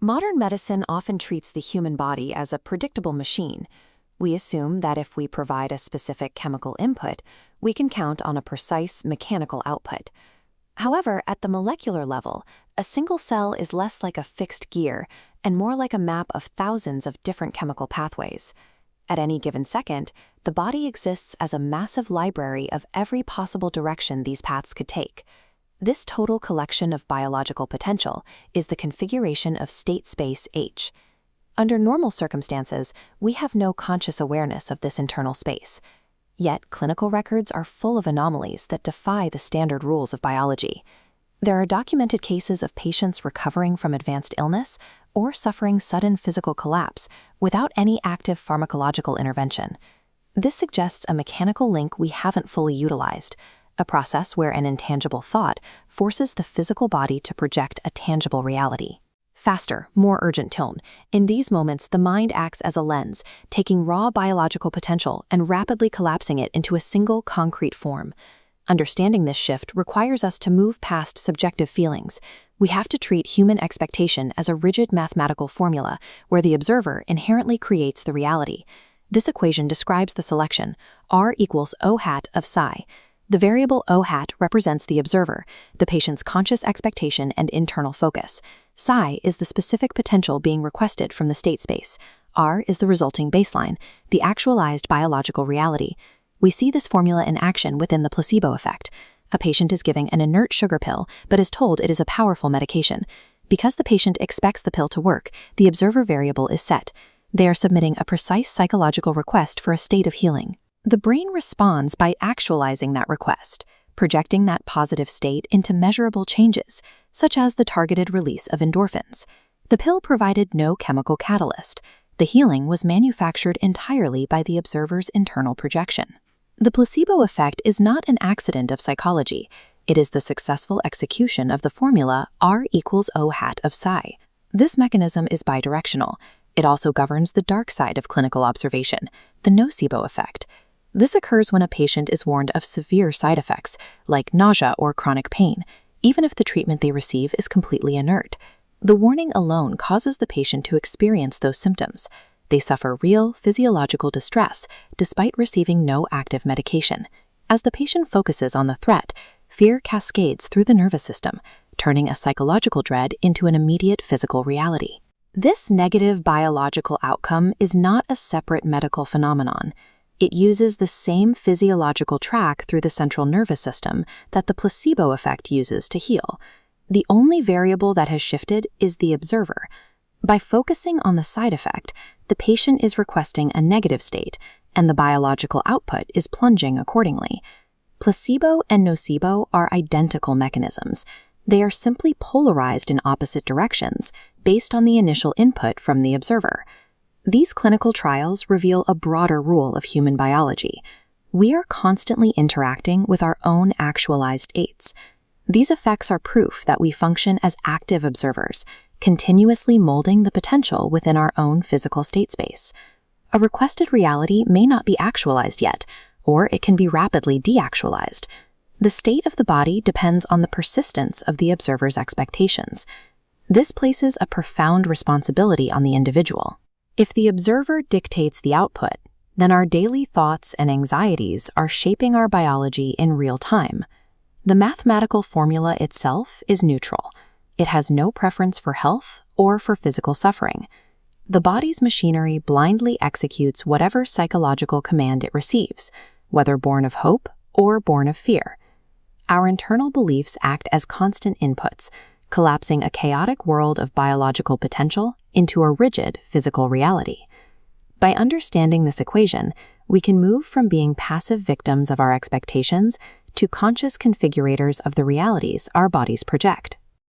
Modern medicine often treats the human body as a predictable machine. We assume that if we provide a specific chemical input, we can count on a precise mechanical output. However, at the molecular level, a single cell is less like a fixed gear and more like a map of thousands of different chemical pathways. At any given second, the body exists as a massive library of every possible direction these paths could take. This total collection of biological potential is the configuration of state space H. Under normal circumstances, we have no conscious awareness of this internal space. Yet, clinical records are full of anomalies that defy the standard rules of biology. There are documented cases of patients recovering from advanced illness or suffering sudden physical collapse without any active pharmacological intervention. This suggests a mechanical link we haven't fully utilized, a process where an intangible thought forces the physical body to project a tangible reality. Faster, more urgent tone. In these moments, the mind acts as a lens, taking raw biological potential and rapidly collapsing it into a single concrete form. Understanding this shift requires us to move past subjective feelings. We have to treat human expectation as a rigid mathematical formula where the observer inherently creates the reality. This equation describes the selection, R equals O hat of psi. The variable O hat represents the observer, the patient's conscious expectation and internal focus. Psi is the specific potential being requested from the state space. R is the resulting baseline, the actualized biological reality. We see this formula in action within the placebo effect. A patient is given an inert sugar pill, but is told it is a powerful medication. Because the patient expects the pill to work, the observer variable is set. They are submitting a precise psychological request for a state of healing. The brain responds by actualizing that request, projecting that positive state into measurable changes, such as the targeted release of endorphins. The pill provided no chemical catalyst. The healing was manufactured entirely by the observer's internal projection. The placebo effect is not an accident of psychology. It is the successful execution of the formula R equals O hat of psi. This mechanism is bidirectional. It also governs the dark side of clinical observation, the nocebo effect. This occurs when a patient is warned of severe side effects, like nausea or chronic pain, even if the treatment they receive is completely inert. The warning alone causes the patient to experience those symptoms. They suffer real physiological distress despite receiving no active medication. As the patient focuses on the threat, fear cascades through the nervous system, turning a psychological dread into an immediate physical reality. This negative biological outcome is not a separate medical phenomenon. It uses the same physiological track through the central nervous system that the placebo effect uses to heal. The only variable that has shifted is the observer. By focusing on the side effect, the patient is requesting a negative state, and the biological output is plunging accordingly. Placebo and nocebo are identical mechanisms. They are simply polarized in opposite directions based on the initial input from the observer. These clinical trials reveal a broader rule of human biology. We are constantly interacting with our own actualized states. These effects are proof that we function as active observers, continuously molding the potential within our own physical state space. A requested reality may not be actualized yet, or it can be rapidly deactualized. The state of the body depends on the persistence of the observer's expectations. This places a profound responsibility on the individual. If the observer dictates the output, then our daily thoughts and anxieties are shaping our biology in real time. The mathematical formula itself is neutral. It has no preference for health or for physical suffering. The body's machinery blindly executes whatever psychological command it receives, whether born of hope or born of fear. Our internal beliefs act as constant inputs, collapsing a chaotic world of biological potential into a rigid physical reality. By understanding this equation, we can move from being passive victims of our expectations to conscious configurators of the realities our bodies project.